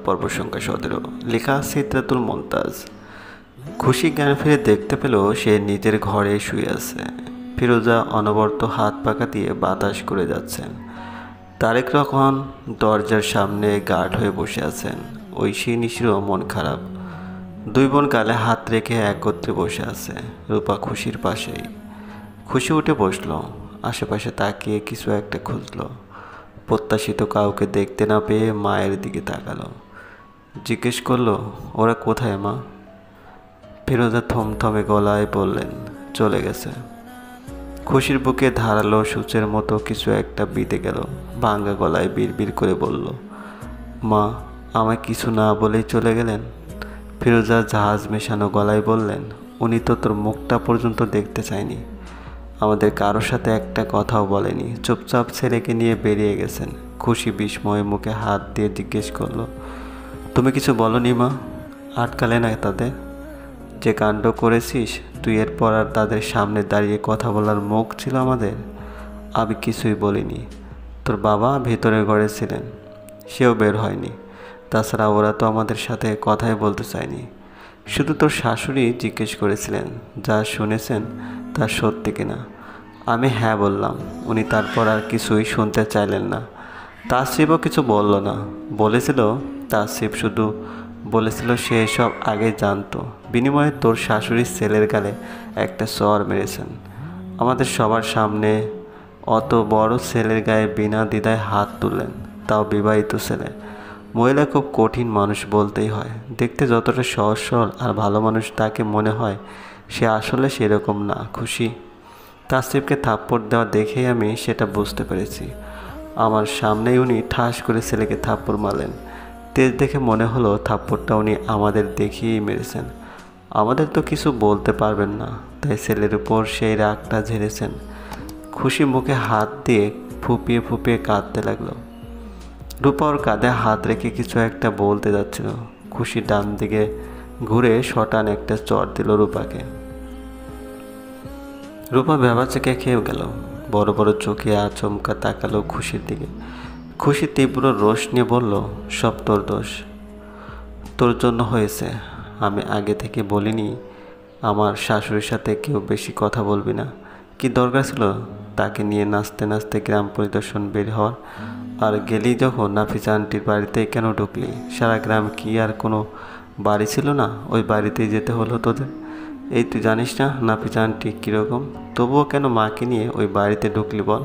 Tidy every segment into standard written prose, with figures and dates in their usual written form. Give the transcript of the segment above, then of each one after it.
পর্ব সংখ্যা 17। লেখা সিদরাতুল মুমতাজ। খুশি জ্ঞান ফিরে দেখতে পেল সে নিজের ঘরে শুয়ে আছে। ফিরোজা অনবরত হাত পাকা দিয়ে বাতাস করে যাচ্ছেন। তারেক রহমান দরজার সামনে গার্ড হয়ে বসে আছেন। ঐশী নিশিরও মন খারাপ। দুই বোন গালে হাত রেখে একত্রে বসে আছে। রূপা খুশির পাশেই। খুশি উঠে বসলো। আশেপাশে তাকিয়ে কিছু একটা খুঁজলো। প্রত্যাশিত কাউকে দেখতে না পেয়ে মায়ের দিকে তাকালো। জিজ্ঞেস করলো, ওরা কোথায় মা? ফিরোজা থমথমে গলায় বললেন, চলে গেছে। খুশির বুকে ধারালো সূচের মতো কিছু একটা বিঁধে গেল। ভাঙা গলায় বিড়বিড় করে বলল, মা, আমায় কিছু না বলেই চলে গেলেন? ফিরোজা জাহাজ মেশানো গলায় বললেন, উনি তো তোর মুখটা পর্যন্ত দেখতে চায়নি। আমাদের কারোর সাথে একটা কথাও বলেনি। চুপচাপ ছেলেকে নিয়ে বেরিয়ে গেছেন। খুশি বিস্ময়ে মুখে হাত দিয়ে জিজ্ঞেস করলো, তুমি কিছু বলনি মা? আটকালে না তাদের? যে কাণ্ড করেছিস তুই, এরপর আর তাদের সামনে দাঁড়িয়ে কথা বলার মুখ ছিল আমাদের? আমি কিছুই বলিনি। তোর বাবা ভেতরের ঘরে ছিলেন, সেও বের হয়নি। তাছাড়া ওরা তো আমাদের সাথে কথাই বলতে চায়নি। শুধু তোর শাশুড়ি জিজ্ঞেস করেছিলেন, যা শুনেছেন তা সত্যি কিনা। আমি হ্যাঁ বললাম। উনি তারপর আর কিছুই শুনতে চাইলেন না। তাসরিফও কিছু বলল না। বলেছিল, তাসরিফ শুধু বলেছিল সে এসব আগে জানতো। বিনিময়ে তোর শাশুড়ির ছেলের গালে একটা চর মেরেছেন আমাদের সবার সামনে। অত বড় ছেলের গায়ে বিনা দ্বিধায় হাত তুললেন, তাও বিবাহিত ছেলে। মহিলা খুব কঠিন মানুষ বলতেই হয়। দেখতে যতটা সহজ সরল আর ভালো মানুষ তাকে মনে হয়, সে আসলে সেরকম না। খুশি তাসরিফকে থাপ্পড় দেওয়া দেখেই আমি সেটা বুঝতে পেরেছি। আমার সামনেই উনি ঠাস করে ছেলেকে থাপ্পড় মারলেন। তেজ দেখে মনে হলো থাপ্পড়টা উনি আমাদের দেখিয়েই মেরেছেন। আমাদের তো কিছু বলতে পারবেন না, তাই ছেলের উপর সেই রাগটা ঝেড়েছেন। খুশি মুখে হাত দিয়ে ফুপিয়ে ফুপিয়ে কাঁদতে লাগলো। রূপা ওর কাঁধে হাত রেখে কিছু একটা বলতে যাচ্ছিল। খুশি ডান দিকে ঘুরে শটান একটা চড় দিল রূপাকে। রূপা ভ্যাবাচেকে খেয়ে গেল। বড় বড় চোখে আচমকা তাকালো খুশির দিকে। খুশি তীব্র রোষ নিয়ে বলল, সব তোর দোষ, তোর জন্য হয়েছে। আমি আগে থেকে বলিনি আমার শাশুড়ির সাথে কেউ বেশি কথা বলবি না? কি দরকার ছিল তাকে নিয়ে নাচতে নাচতে গ্রাম পরিদর্শন বের হওয়ার? আর গেলি যখন নাফিসা আন্টির বাড়িতে কেন ঢুকলি? সারা গ্রাম কি আর কোনো বাড়ি ছিল না? ওই বাড়িতেই যেতে হলো তোদের। এই তুই জানিস না নাফিসা আন্টি কীরকম? তবুও কেন মাকে নিয়ে ওই বাড়িতে ঢুকলি বল?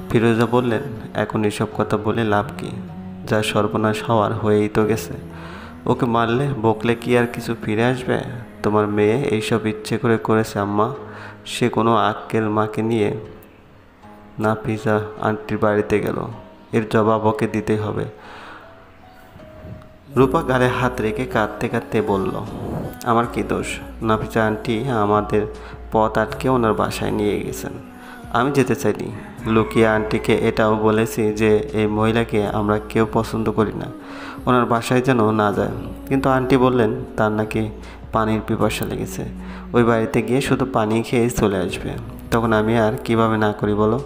ফিরোজা বললেন, এখন এসব কথা বলে লাভ কি? যা সর্বনাশ হওয়ার হয়েই তো গেছে। ওকে মারলে বকলে কি আর কিছু ফিরে আসবে? তোমার মেয়ে এইসব ইচ্ছে করে করেছে আম্মা। সে কোনো আক্কেল মাকে নিয়ে নাফিসা আন্টির বাড়িতে গেল, এর জবাব ওকে দিতেই হবে। রূপা গালে হাত রেখে কাঁদতে কাঁদতে বলল, আমার কি দোষ? নাফিসা আন্টি আমাদের পথ আটকে ওনার বাসায় নিয়ে গেছেন। আমি যেতে চাইনি। লুকিয়ে আন্টিকে এটাও বলেছি যে এই মহিলাকে আমরা কেউ পছন্দ করি না, ওনার বাসায় যেন না যায়। কিন্তু আন্টি বললেন তার নাকি পানির পিপাসা লেগেছে, ওই বাড়িতে গিয়ে শুধু পানি খেয়ে চলে আসবে। তখন আমি আর কিভাবে না করি বলো?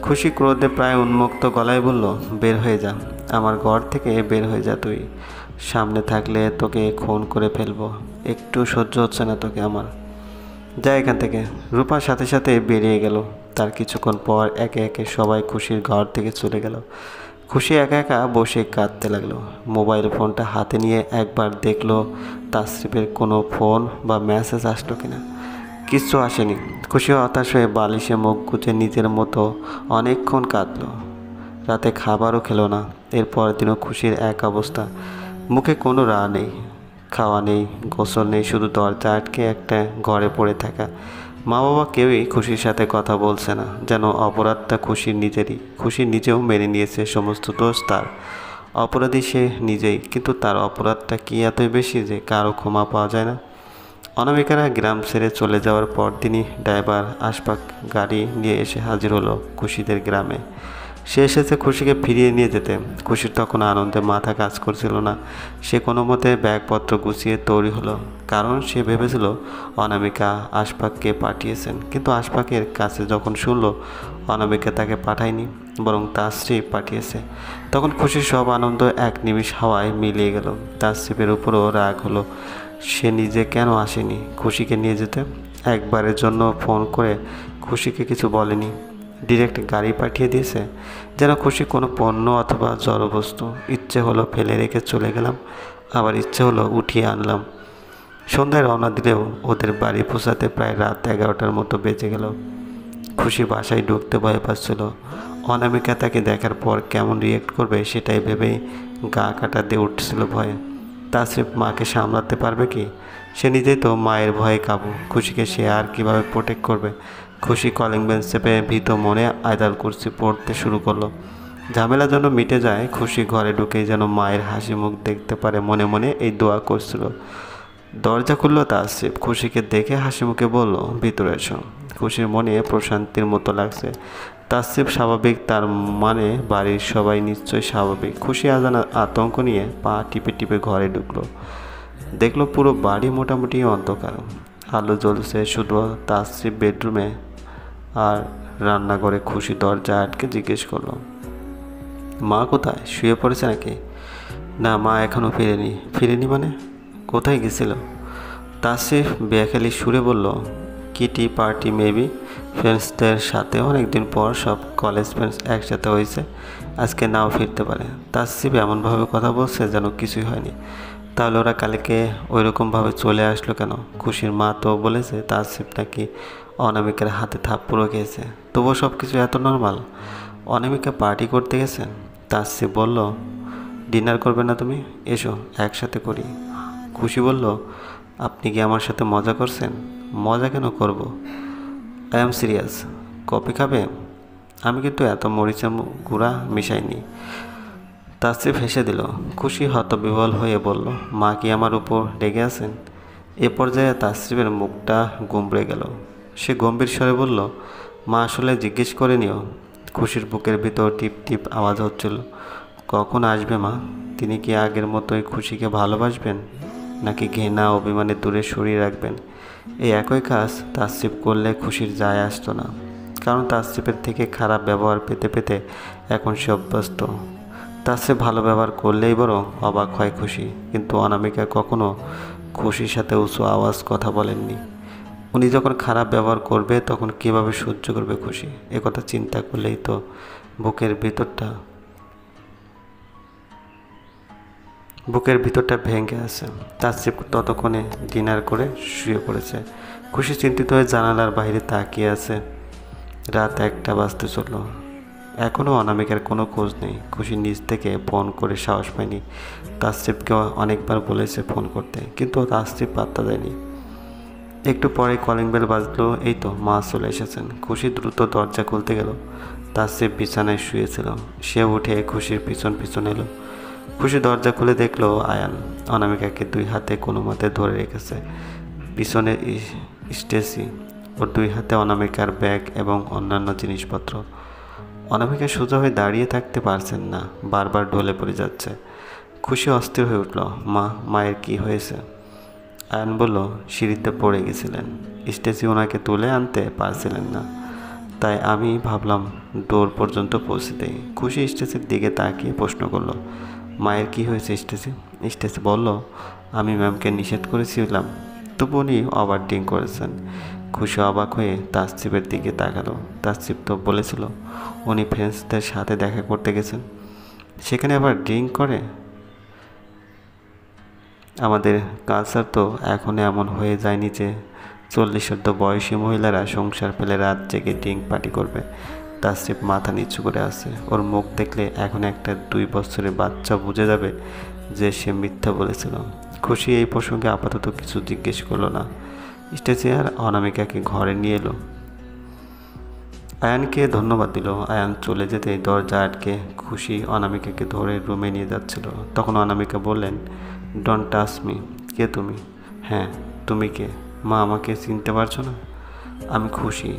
খুশি ক্রোধে প্রায় উন্মুক্ত গলায় বলল, বের হয়ে যা, আমার ঘর থেকে বের হয়ে যা তুই। সামনে থাকলে তোকে খুন করে ফেলবো। একটু সহ্য হচ্ছে না তোকে আমার। যা এখান থেকে। রূপার সাথে সাথে বেরিয়ে গেল। তার কিছুক্ষণ পর একে একে সবাই খুশির ঘর থেকে চলে গেল। খুশি একা একা বসে কাঁদতে লাগলো। মোবাইল ফোনটা হাতে নিয়ে একবার দেখলো তাসরিফের কোনো ফোন বা মেসেজ আসলো কিনা। কিচ্ছু আসেনি। খুশি হতাশ হয়ে বালিশে মুখ গুজে নিজের মতো অনেকক্ষণ কাঁদলো। রাতে খাবারও খেলো না। এরপর দিনও খুশির এক অবস্থা। মুখে কোনো রা নেই, খাওয়া নেই, গোসল নেই, শুধু দরজা আটকে একটা ঘরে পড়ে থাকা। মা বাবা কেউই খুশির সাথে কথা বলছে না, যেন অপরাধটা খুশির নিজেরই। খুশি নিজেও মেনে নিয়েছে সমস্ত দোষ তার, অপরাধী সে নিজেই। কিন্তু তার অপরাধটা কি এতই বেশি যে কারো ক্ষমা পাওয়া যায় না? অনামিকারা গ্রাম ছেড়ে চলে যাওয়ার পর দিনই ড্রাইভার আশফাক গাড়ি নিয়ে এসে হাজির হলো খুশিদের গ্রামে। সে এসেছে খুশিকে ফিরিয়ে নিয়ে যেতে। খুশির তখন আনন্দে মাথা কাজ করছিল না। সে কোনো মতে ব্যাগপত্র গুছিয়ে তৈরি হলো, কারণ সে ভেবেছিল অনামিকা আশফাককে পাঠিয়েছেন। কিন্তু আশফাকের কাছে যখন শুনল অনামিকা তাকে পাঠায়নি, বরং তাসরিফ পাঠিয়েছে, তখন খুশির সব আনন্দ এক নিমিষ হাওয়ায় মিলিয়ে গেল। তাসরিফের উপরও রাগ হলো। সে নিজে কেন আসেনি খুশিকে নিয়ে যেতে? একবারের জন্য ফোন করে খুশিকে কিছু বলেনি, ডিরেক্ট গাড়ি পাঠিয়ে দিয়েছে, যেন খুশি কোনো পণ্য অথবা জড়বস্তু। ইচ্ছে হলো ফেলে রেখে চলে গেলাম, আবার ইচ্ছে হলো উঠিয়ে আনলাম। সন্ধ্যায় রওনা দিলেও ওদের বাড়ি পৌঁছাতে প্রায় রাত 11টার মতো বেজে গেল। খুশি বাসায় ঢুকতে ভয় পাচ্ছিল। অনামিকা তাকে দেখার পর কেমন রিয়েক্ট করবে সেটাই ভেবেই গা কাটা দিয়ে উঠছিল ভয়ে। তাসরিফ মাকে সামলাতে পারবে কি? সে নিজেই তো মায়ের ভয়ে কাবু। খুশিকে সে আর কীভাবে প্রোটেক্ট করবে? খুশি কলিং বেল চেপে ভীত মনে আয়তাল কুরসি পড়তে শুরু করলো। ঝামেলা যেন মিটে যায়। খুশি ঘরে ঢুকেই যেন মায়ের হাসি মুখ দেখতে পারে মনে মনে এই দোয়া করছিল। দরজা খুললো তাসরিফ। খুশিকে দেখে হাসি মুখে বলল, ভিতরে এসো। খুশির মনে প্রশান্তির মতো লাগছে। তাসরিফ স্বাভাবিক, তার মানে বাড়ির সবাই নিশ্চয়ই স্বাভাবিক। খুশি আজানা আতঙ্ক নিয়ে পা টিপে টিপে ঘরে ঢুকলো। দেখলো পুরো বাড়ি মোটামুটি অন্ধকার, আলো জ্বলছে শুধু তাসরিফ বেডরুমে আর রান্নাঘরে। খুশি দরজা আটকে জিজ্ঞেস করলো, মা কোথায়? শুয়ে পড়েছে নাকি? না, মা এখনও ফিরেনি মানে? কোথায় গেছিল? তাসরিফ বেয়াখালি সুরে বলল, কিটি পার্টি মেবি, ফ্রেন্ডসদের সাথে। অনেকদিন পর সব কলেজ ফ্রেন্ডস একসাথে হয়েছে, আজকে নাও ফিরতে পারে। তাসরিফ এমনভাবে কথা বলছে যেন কিছুই হয়নি। তাহলে ওরা কালকে ওইরকমভাবে চলে আসলো কেন? খুশির মা তো বলেছে তাসরিফ নাকি অনামিকার হাতে থাপ্পড়ও খেয়েছে, তবুও সব কিছু এত নর্মাল। অনামিকা পার্টি করতে গেছেন? তাসরিফ বলল, ডিনার করবে না তুমি? এসো একসাথে করি। খুশি বলল, আপনি কি আমার সাথে মজা করছেন? মজা কেন করব? I am serious. কফি খাবে? আমি কিন্তু এত মরিচের গুঁড়া মিশাইনি। তাসরিফ হেসে দিল। খুশি হতবিহ্বল হয়ে বলল, মা কি আমার উপর রেগে আছেন? এ পর্যায়ে তাসরিফের মুখটা গুমড়ে গেল। সে গম্ভীর স্বরে বলল, মা আসলে জিজ্ঞেস করে নিও। খুশির বুকের ভিতর টিপ টিপ আওয়াজ হচ্ছিল। কখন আসবে মা? তিনি কি আগের মতোই খুশিকে ভালোবাসবেন, নাকি ঘৃণা অভিমানে দূরে সরিয়ে রাখবেন? এই একই কাজ তাসরিফ করলে খুশির যায় আসতো না, কারণ তাসরিফের থেকে খারাপ ব্যবহার পেতে পেতে এখন সে অভ্যস্ত। তাসরিফ ভালো ব্যবহার করলেই বরং অবাক হয় খুশি। কিন্তু অনামিকা কখনো খুশির সাথে উঁচু আওয়াজ কথা বলেননি। উনি যখন খারাপ ব্যবহার করবে তখন কীভাবে সহ্য করবে খুশি? একথা চিন্তা করলেই তো বুকের ভিতরটা ভেঙে আছে। তাসরিফ ততক্ষণে ডিনার করে শুয়ে পড়েছে। খুশি চিন্তিত হয়ে জানালার বাইরে তাকিয়ে আছে। রাত 1টা বাজতে চলল, এখনও অনামিকার কোনো খোঁজ নেই। খুশি নিজ থেকে ফোন করে সাহস পায়নি। তাসরিফকে অনেকবার বলেছে ফোন করতে, কিন্তু তাসরিফ পাত্তা দেয়নি। একটু পরে কলিং বেল বাজলো। এই তো মা চলে এসেছেন। খুশি দ্রুত দরজা খুলতে গেল। তাসরিফ বিছানায় শুয়েছিল। সে উঠে খুশির পিছন পিছন এলো। খুশি দরজা খুলে দেখলো আয়ান অনামিকাকে 2 হাতে কোনো মতে ধরে রেখেছে। পিছনে স্টেসি, ওর 2 হাতে অনামিকার ব্যাগ এবং অন্যান্য জিনিসপত্র। অনামিকা সোজা হয়ে দাঁড়িয়ে থাকতে পারছেন না, বারবার ঢলে পড়ে যাচ্ছে। খুশি অস্থির হয়ে উঠল। মায়ের কি হয়েছে? আয়ান বলল, সিঁড়িতে পড়ে গেছিলেন, স্টেসি ওনাকে তুলে আনতে পারছিলেন না, তাই আমি ভাবলাম ডোর পর্যন্ত পৌঁছে দেই। খুশি স্টেসির দিকে তাকিয়ে প্রশ্ন করলো, মায়ের কি হয়েছে স্টেসি? স্টেসি বলল, আমি ম্যামকে নিষেধ করেছিলাম, তবু উনি ওভারড্রিঙ্ক করেছেন। খুশি অবাক হয়ে তাসরিফের দিকে তাকালো। তাসরিফ তো বলেছিল উনি ফ্রেন্ডসদের সাথে দেখা করতে গেছেন, সেখানে আবার ড্রিঙ্ক করে? আমাদের কালচার তো এখন এমন হয়ে যায়নি যে 40-এর বয়সী মহিলারা সংসার ফেলে রাত জেগে ড্রিঙ্ক পার্টি করবে। তাসরিফ মাথা নিচু করে আছে। ওর মুখ দেখলে এখন একটা 2 বছরের বাচ্চা বুঝে যাবে যে সে মিথ্যা বলেছিল। খুশি এই প্রসঙ্গে আপাতত কিছু জিজ্ঞেস করলো না। স্টেজে আর অনামিকাকে ঘরে নিয়ে এলো। আয়ানকে ধন্যবাদ দিল। আয়ান চলে যেতে দরজা আটকে খুশি অনামিকাকে ধরে রুমে নিয়ে যাচ্ছিল। তখন অনামিকা বললেন, ডোন্ট টাচ মি। কে তুমি? হ্যাঁ, তুমি কে? মা, আমাকে চিনতে পারছো না? আমি খুশি।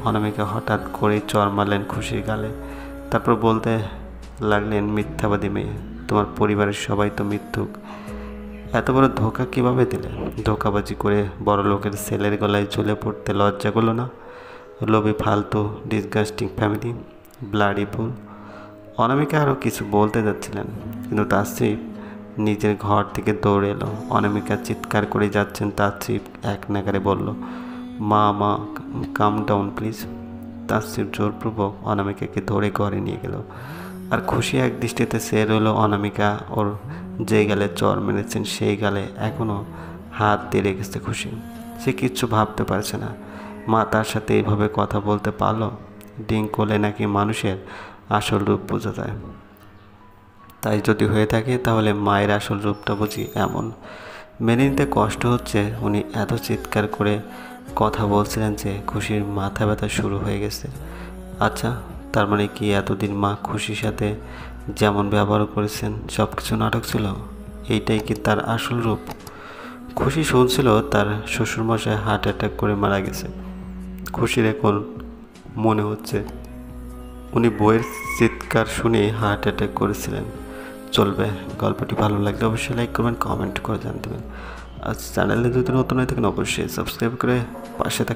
অনামিকা হঠাৎ করেই চড় মারলেন খুশির গালে। তারপর বলতে লাগলেন, মিথ্যাবাদী মেয়ে, তোমার পরিবারের সবাই তো মিথ্যুক, এত বড় ধোঁকা কিভাবে দিলে? ধোঁকাবাজি করে বড় লোকের ছেলের গলায় ঝুলে পড়তে লজ্জা করলো না? লোভী, ফালতু, ডিসগাস্টিং ফ্যামিলি, ব্লাডি ফুল। অনামিকা আরও কিছু বলতে যাচ্ছিলেন, কিন্তু তাসরিফ নিজের ঘর থেকে দৌড়ে এলো। অনামিকা চিৎকার করে যাচ্ছেন, তাসরিফ এক নাগারে বলল, মা মা, কাম ডাউন প্লিজ। তাসরিফ জোরপূর্বক অনামিকাকে ধরে ঘরে নিয়ে গেল। আর খুশি এক দৃষ্টিতে সে রইল। অনামিকা ওর যে গালে চর মেরেছেন সেই গালে এখনও হাত দিয়ে রেখেছে খুশি। সে কিচ্ছু ভাবতে পারছে না। মা তার সাথে এইভাবে কথা বলতে পারলো? ডিং করলে নাকি মানুষের আসল রূপ বোঝা যায়? তাই যদি হয়ে থাকে তাহলে মায়ের আসল রূপটা বুঝি এমন। মেনে নিতে কষ্ট হচ্ছে। উনি এত চিৎকার করে কথা বলছিলেন যে খুশির মাথা ব্যথা শুরু হয়ে গেছে। আচ্ছা, তার মানে কি এতদিন মা খুশির সাথে যেমন ব্যবহার করেছেন সব কিছু নাটক ছিল? এইটাই কি তার আসল রূপ? খুশি শুনছিল তার শ্বশুরমশাই হার্ট অ্যাটাক করে মারা গেছে। খুশির এখন মনে হচ্ছে উনি বইয়ের চিৎকার শুনে হার্ট অ্যাটাক করেছিলেন। চলবে, গল্পটি ভালো লাগলে অবশ্যই লাইক করবেন, কমেন্ট করে জানিয়ে দেবেন। আর চ্যানেলে যদি নতুন হয়ে থাকেন অবশ্যই সাবস্ক্রাইব করে পাশে থাকবেন।